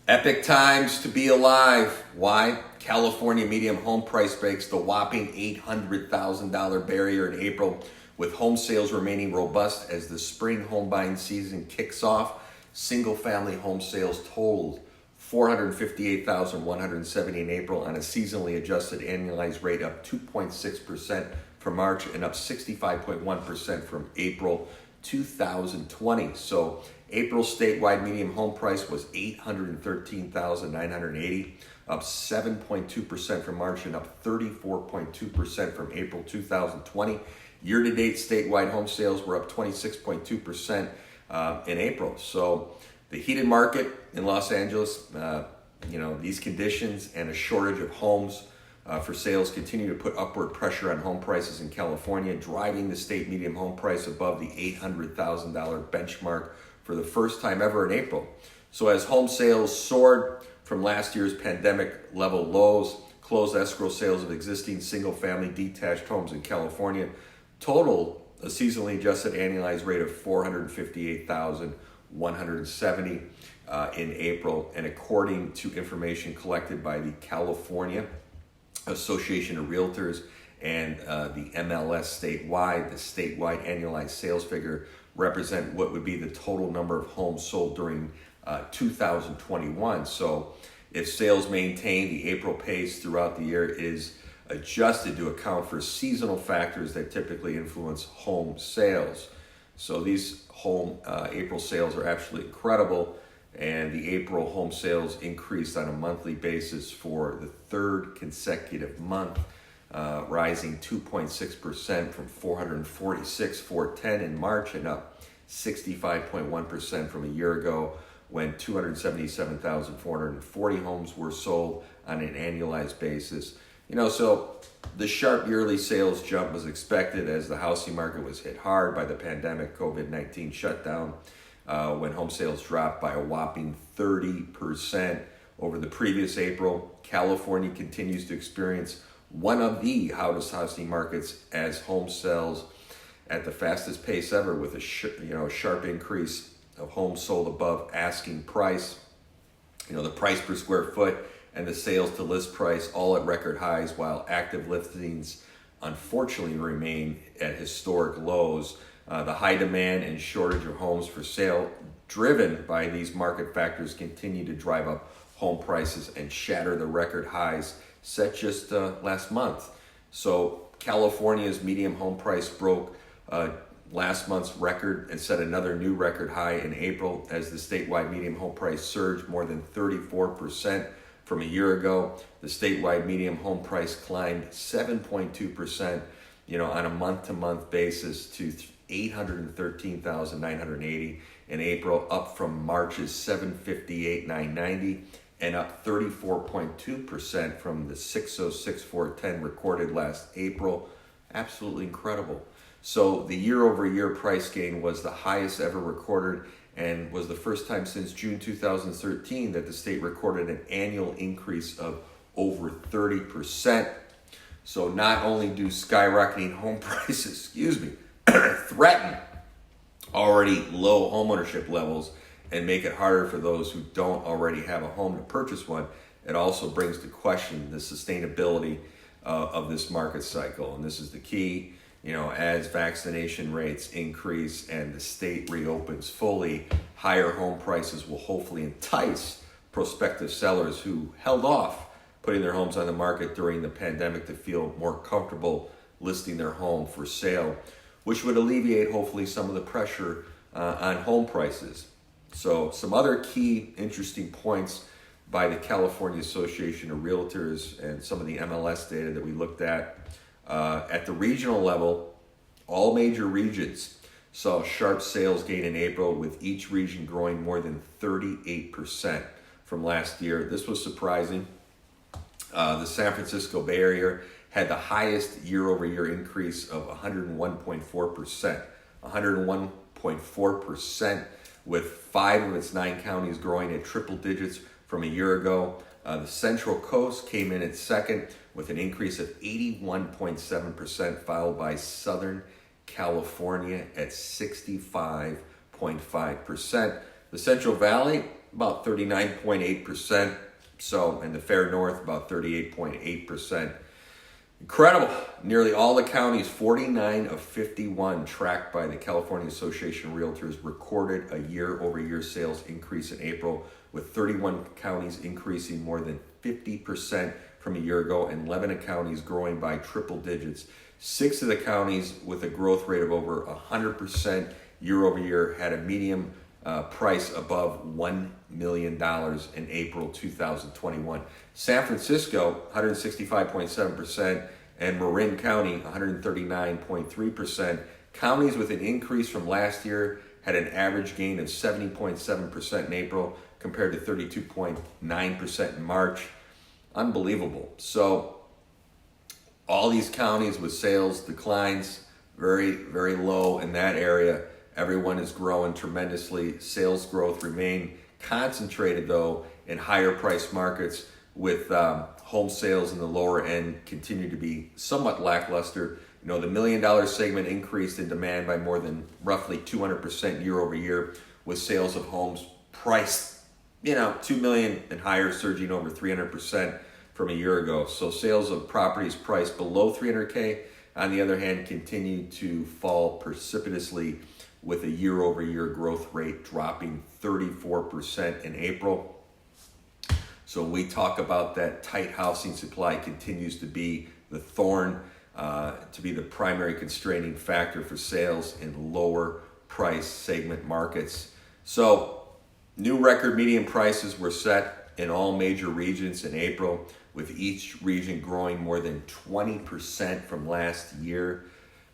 Epic times to be alive. Why? California median home price breaks the whopping $800,000 barrier in April, with home sales remaining robust as the spring home buying season kicks off. Single-family home sales totaled 458,170 in April on a seasonally adjusted annualized rate up 2.6% from March and up 65.1% from April 2020. So April statewide median home price was $813,980, up 7.2% from March and up 34.2% from April 2020. Year-to-date statewide home sales were up 26.2% in April. So the heated market in Los Angeles, these conditions and a shortage of homes for sales continue to put upward pressure on home prices in California, driving the state median home price above the $800,000 benchmark for the first time ever in April. So as home sales soared from last year's pandemic level lows, closed escrow sales of existing single-family detached homes in California totaled a seasonally adjusted annualized rate of 458,170 in April. And according to information collected by the California Association of Realtors and the MLS statewide, the statewide annualized sales figure represent what would be the total number of homes sold during 2021. So if sales maintain the April pace throughout the year is adjusted to account for seasonal factors that typically influence home sales. So these April sales are absolutely incredible, and the April home sales increased on a monthly basis for the third consecutive month, rising 2.6% from 446,410 in March and up 65.1% from a year ago when 277,440 homes were sold on an annualized basis. So the sharp yearly sales jump was expected as the housing market was hit hard by the pandemic COVID-19 shutdown, when home sales dropped by a whopping 30% over the previous April. California continues to experience one of the hottest housing markets as home sales at the fastest pace ever, with a sharp increase of homes sold above asking price. The price per square foot and the sales to list price all at record highs, while active listings unfortunately remain at historic lows. The high demand and shortage of homes for sale driven by these market factors continue to drive up home prices and shatter the record highs set just last month. So California's median home price broke last month's record and set another new record high in April as the statewide median home price surged more than 34% from a year ago. The statewide median home price climbed 7.2%, on a month-to-month basis to $813,980 in April, up from March's $758,990 and up 34.2% from the $606,410 recorded last April. Absolutely incredible. So the year-over-year price gain was the highest ever recorded and was the first time since June 2013 that the state recorded an annual increase of over 30%. So not only do skyrocketing home prices, threaten already low homeownership levels and make it harder for those who don't already have a home to purchase one, it also brings to question the sustainability of this market cycle. And this is the key. As vaccination rates increase and the state reopens fully, higher home prices will hopefully entice prospective sellers who held off putting their homes on the market during the pandemic to feel more comfortable listing their home for sale, which would alleviate hopefully some of the pressure on home prices. So some other key interesting points by the California Association of Realtors and some of the MLS data that we looked at the regional level, all major regions saw sharp sales gain in April, with each region growing more than 38% from last year. This was surprising. The San Francisco Bay Area had the highest year-over-year increase of 101.4%. 101.4%, with 5 of its 9 counties growing at triple digits from a year ago. The Central Coast came in at second with an increase of 81.7%, followed by Southern California at 65.5%. The Central Valley about 39.8%. So, in the Fair North, about 38.8%. Incredible. Nearly all the counties, 49 of 51 tracked by the California Association of Realtors, recorded a year-over-year sales increase in April, with 31 counties increasing more than 50% from a year ago and 11 counties growing by triple digits. 6 of the counties with a growth rate of over 100% year over year had a median price above $1 million in April 2021. San Francisco, 165.7%, and Marin County, 139.3%. Counties with an increase from last year had an average gain of 70.7% in April compared to 32.9% in March. Unbelievable. So all these counties with sales declines, very, very low in that area. Everyone is growing tremendously. Sales growth remain concentrated, though, in higher price markets, with home sales in the lower end continue to be somewhat lackluster. You know, the $1 million segment increased in demand by more than roughly 200% year over year, with sales of homes priced, $2 million and higher, surging over 300% from a year ago. So sales of properties priced below $300K, on the other hand, continue to fall precipitously, with a year-over-year growth rate dropping 34% in April. So when we talk about that tight housing supply continues to be the thorn, to be the primary constraining factor for sales in lower price segment markets. So new record median prices were set in all major regions in April, with each region growing more than 20% from last year.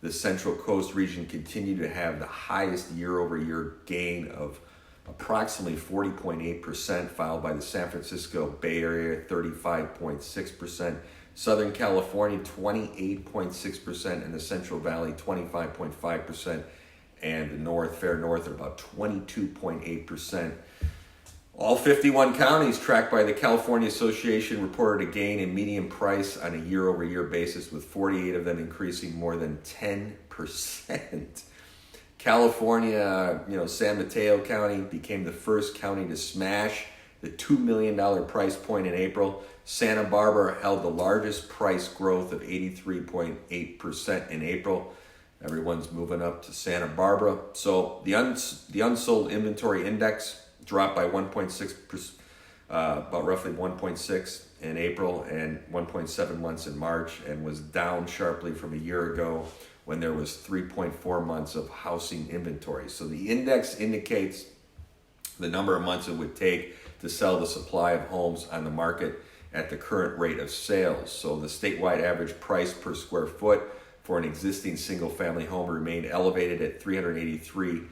The Central Coast region continued to have the highest year-over-year gain of approximately 40.8%, followed by the San Francisco Bay Area, 35.6%, Southern California, 28.6%, and the Central Valley, 25.5%, and the Fair North at about 22.8%. All 51 counties tracked by the California Association reported a gain in median price on a year-over-year basis, with 48 of them increasing more than 10%. California, San Mateo County became the first county to smash the $2 million price point in April. Santa Barbara held the largest price growth of 83.8% in April. Everyone's moving up to Santa Barbara. So the unsold inventory index dropped by 1.6%, about roughly 1.6 in April and 1.7 months in March, and was down sharply from a year ago when there was 3.4 months of housing inventory. So the index indicates the number of months it would take to sell the supply of homes on the market at the current rate of sales. So the statewide average price per square foot for an existing single-family home remained elevated at $383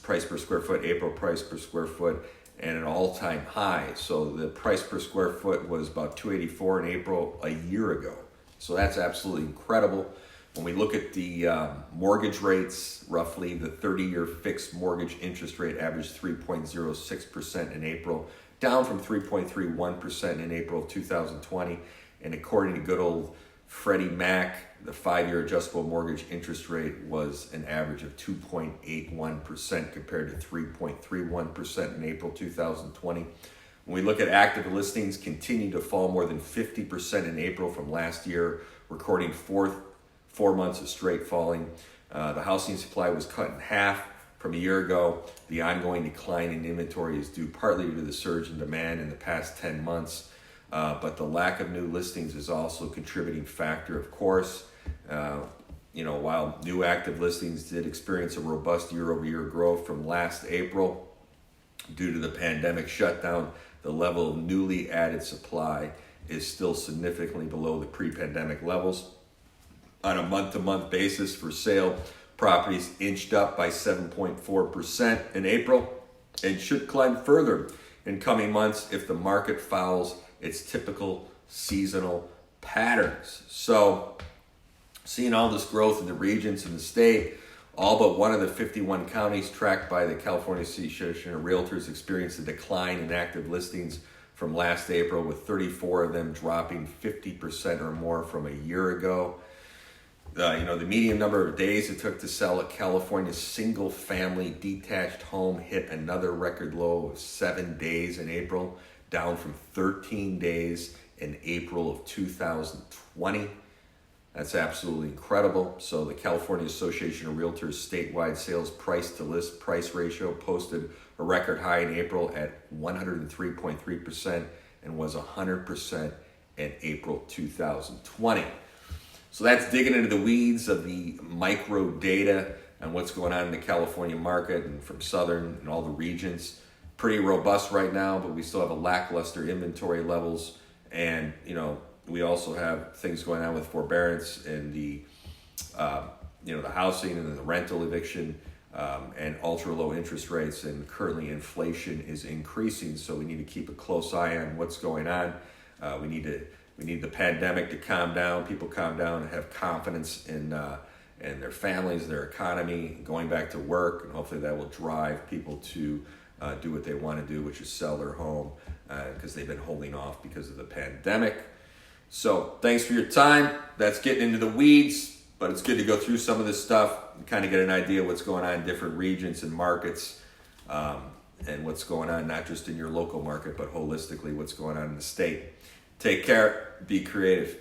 price per square foot, April price per square foot, and an all-time high. So the price per square foot was about $284 in April a year ago. So that's absolutely incredible. When we look at the mortgage rates, roughly the 30-year fixed mortgage interest rate averaged 3.06% in April, down from 3.31% in April of 2020. And according to good old Freddie Mac, the 5-year adjustable mortgage interest rate was an average of 2.81% compared to 3.31% in April 2020. When we look at active listings, continue to fall more than 50% in April from last year, recording 4 months of straight falling. The housing supply was cut in half from a year ago. The ongoing decline in inventory is due partly to the surge in demand in the past 10 months. But the lack of new listings is also a contributing factor, of course. While new active listings did experience a robust year-over-year growth from last April, due to the pandemic shutdown, the level of newly added supply is still significantly below the pre-pandemic levels. On a month-to-month basis for sale, properties inched up by 7.4% in April and should climb further in coming months if the market follows its typical seasonal patterns. So, seeing all this growth in the regions in the state, all but one of the 51 counties tracked by the California Association of Realtors experienced a decline in active listings from last April, with 34 of them dropping 50% or more from a year ago. The median number of days it took to sell a California single-family detached home hit another record low of 7 days in April, down from 13 days in April of 2020. That's absolutely incredible. So the California Association of Realtors statewide sales price to list price ratio posted a record high in April at 103.3% and was 100% in April 2020. So that's digging into the weeds of the micro data and what's going on in the California market and from Southern and all the regions. Pretty robust right now, but we still have a lackluster inventory levels. And, we also have things going on with forbearance and the housing and the rental eviction and ultra low interest rates. And currently inflation is increasing. So we need to keep a close eye on what's going on. We need the pandemic to calm down, people calm down and have confidence in their families, their economy, going back to work, and hopefully that will drive people to do what they want to do, which is sell their home because they've been holding off because of the pandemic. So thanks for your time. That's getting into the weeds, but it's good to go through some of this stuff and kind of get an idea of what's going on in different regions and markets and what's going on not just in your local market, but holistically what's going on in the state. Take care. Be creative.